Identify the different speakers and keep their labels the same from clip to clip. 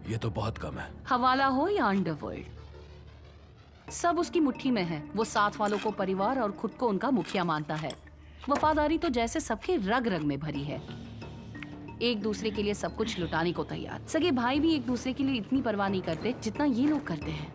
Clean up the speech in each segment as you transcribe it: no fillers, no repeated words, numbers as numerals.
Speaker 1: ये तो बहुत कम है।
Speaker 2: हवाला हो या अंडरवर्ल्ड, सब उसकी मुट्ठी में है। वो साथ वालों को परिवार और खुद को उनका मुखिया मानता है। वफादारी तो जैसे सबके रग रग में भरी है। एक दूसरे के लिए सब कुछ लुटाने को तैयार। सगे भाई भी एक दूसरे के लिए इतनी परवाह नहीं करते जितना ये लोग करते हैं।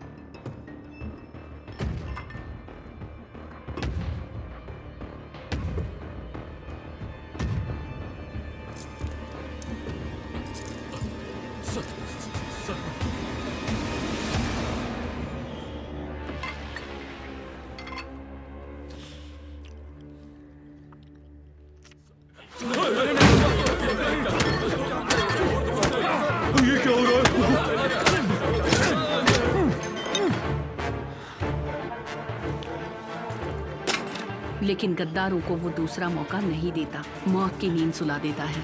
Speaker 1: ये क्या हो रहा है?
Speaker 2: लेकिन गद्दारों को वो दूसरा मौका नहीं देता, मौत की नींद सुला देता है।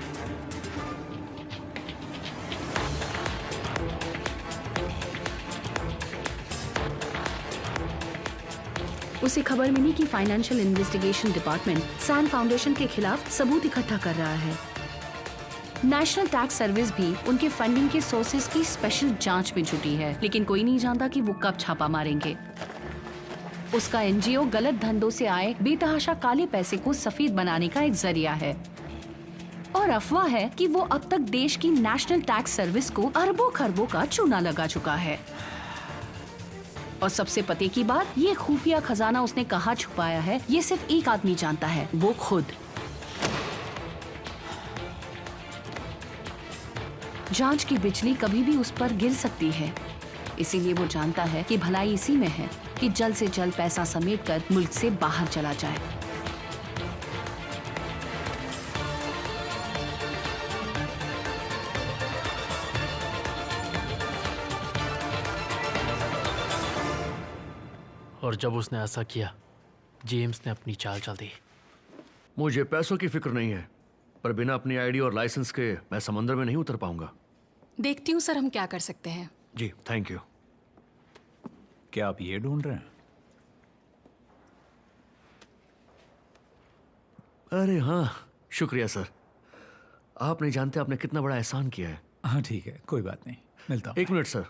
Speaker 2: उसे खबर मिली कि financial investigation department San Foundation के खिलाफ सबूत इकट्ठा कर रहा है। नेशनल टैक्स सर्विस भी उनके फंडिंग के सोर्सेज की स्पेशल जांच में जुटी है, लेकिन कोई नहीं जानता कि वो कब छापा मारेंगे। उसका एनजीओ गलत धंधों से आए बेतहाशा काले पैसे को सफेद बनाने का एक जरिया है, और अफवाह है कि वो अब तक देश की नेशनल टैक्स सर्विस को अरबों खरबों का चूना लगा चुका है। और सबसे पते की बात, ये खुफिया खजाना उसने कहाँ छुपाया है, ये सिर्फ एक आदमी जानता है, वो खुद। जांच की बिजली कभी भी उस पर गिर सकती है, इसीलिए वो जानता है कि भलाई इसी में है कि जल्द से जल्द पैसा समेटकर मुल्क से बाहर चला जाए।
Speaker 3: और जब उसने ऐसा किया, जेम्स ने अपनी चाल चल दी।
Speaker 1: मुझे पैसों की फिक्र नहीं है, पर बिना अपनी आईडी और लाइसेंस के मैं समंदर में नहीं उतर पाऊंगा।
Speaker 4: देखती हूँ सर हम क्या कर सकते हैं।
Speaker 1: जी थैंक यू।
Speaker 5: क्या आप ये ढूंढ रहे हैं?
Speaker 1: अरे हाँ, शुक्रिया सर। आप नहीं जानते आपने कितना बड़ा एहसान किया है।
Speaker 5: हाँ ठीक है, कोई बात नहीं, मिलता हूँ।
Speaker 1: एक मिनट सर,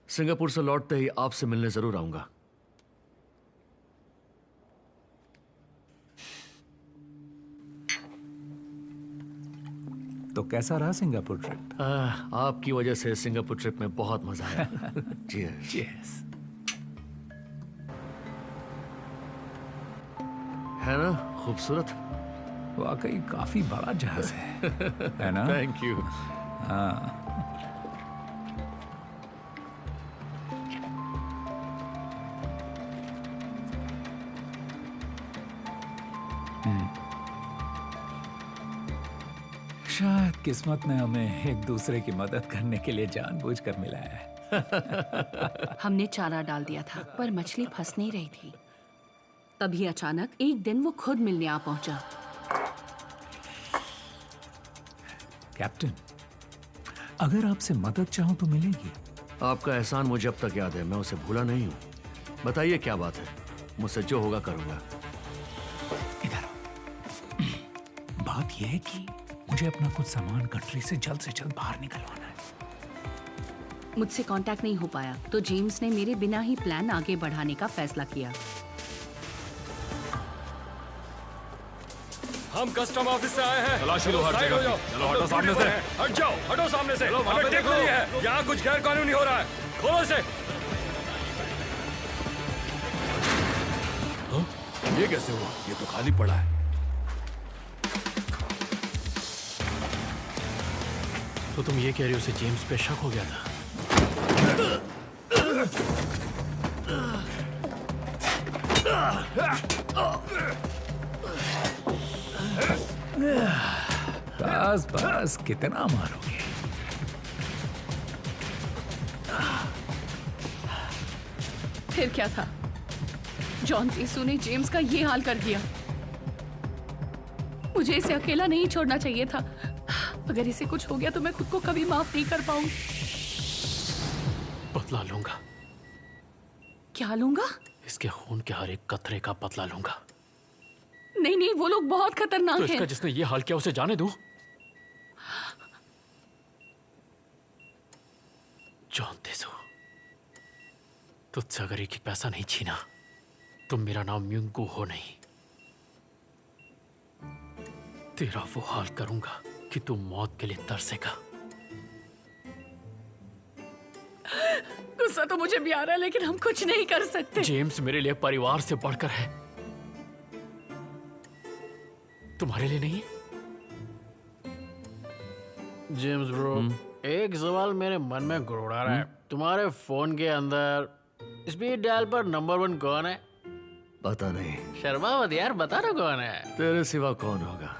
Speaker 1: सिंगापुर से लौटते ही आपसे मिलने जरूर आऊंगा।
Speaker 5: तो कैसा रहा सिंगापुर ट्रिप?
Speaker 1: आपकी वजह से सिंगापुर ट्रिप में बहुत मजा आया।
Speaker 5: Cheers।
Speaker 1: है ना खूबसूरत?
Speaker 5: वाकई काफी बड़ा जहाज है ना?
Speaker 1: Thank you.
Speaker 5: हाँ। शायद किस्मत ने हमें एक दूसरे की मदद करने के लिए जानबूझकर मिलाया है।
Speaker 2: हमने चारा डाल दिया था, पर मछली फंस नहीं रही थी। तभी अचानक एक दिन वो खुद मिलने आ पहुंचा।
Speaker 5: कैप्टन, अगर आपसे मदद चाहूं तो मिलेगी।
Speaker 1: आपका एहसान मुझे अब तक याद है, मैं उसे भूला नहीं हूँ। बताइए क्या बात है, मुझसे जो होगा करूंगा।
Speaker 5: इधर आओ। बात यह है कि मुझे अपना कुछ सामान कंट्री से जल्द बाहर निकलवाना है।
Speaker 2: मुझसे कांटेक्ट नहीं हो पाया, तो जेम्स ने मेरे बिना ही प्लान आगे बढ़ाने का फैसला किया।
Speaker 6: हम कस्टम ऑफिस से आए हैं।
Speaker 7: तलाशी लो हर जगह की। चलो हटो सामने से।
Speaker 6: हट जाओ, हटो सामने से।
Speaker 7: चलो, वहाँ पे
Speaker 6: हमें टिप
Speaker 7: देखो।
Speaker 6: नहीं है, यहाँ कुछ गैर कानूनी हो रहा है। खोलो इसे।
Speaker 7: ये कैसे हुआ? ये तो खाली पड़ा है।
Speaker 3: तो तुम ये कह रहे हो उसे जेम्स पे शक हो गया था?
Speaker 5: बस बस, कितना मारोगे?
Speaker 2: फिर क्या था? जॉन तीसू ने जेम्स का ये हाल कर दिया। मुझे इसे अकेला नहीं छोड़ना चाहिए था। अगर इसे कुछ हो गया तो मैं खुद को कभी माफ नहीं कर पाऊंगी।
Speaker 3: बदला लूंगा।
Speaker 2: क्या लूंगा?
Speaker 3: इसके खून के हर एक कतरे का बदला लूंगा।
Speaker 2: नहीं नहीं, वो लोग बहुत खतरनाक
Speaker 3: तो
Speaker 2: हैं।
Speaker 3: इसका जिसने ये हाल किया उसे जाने दो। जॉन तेजू, तुझसे अगर एक पैसा नहीं छीना तो मेरा नाम म्यूंगू हो नहीं। तेरा वो हाल करूंगा कि तू मौत के लिए तरसेगा।
Speaker 2: गुस्सा तो मुझे भी आ रहा है, लेकिन हम कुछ नहीं कर सकते।
Speaker 3: जेम्स मेरे लिए परिवार से बढ़कर है, तुम्हारे लिए नहीं। जेम्स ब्रो, एक सवाल मेरे मन में घुरा रहा है। तुम्हारे फोन के अंदर स्पीड डायल पर नंबर 1 कौन है?
Speaker 1: पता नहीं।
Speaker 3: शर्मा मत यार, बता ना कौन है।
Speaker 1: तेरे सिवा कौन होगा?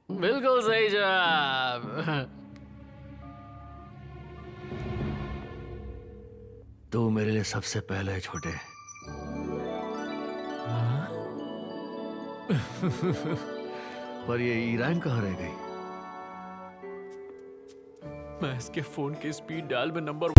Speaker 3: बिल्कुल सही जवाब।
Speaker 1: तू मेरे लिए सबसे पहले है छोटे। पर ये ईरान कहाँ रह गई?
Speaker 3: मैं इसके फोन के स्पीड डायल में नंबर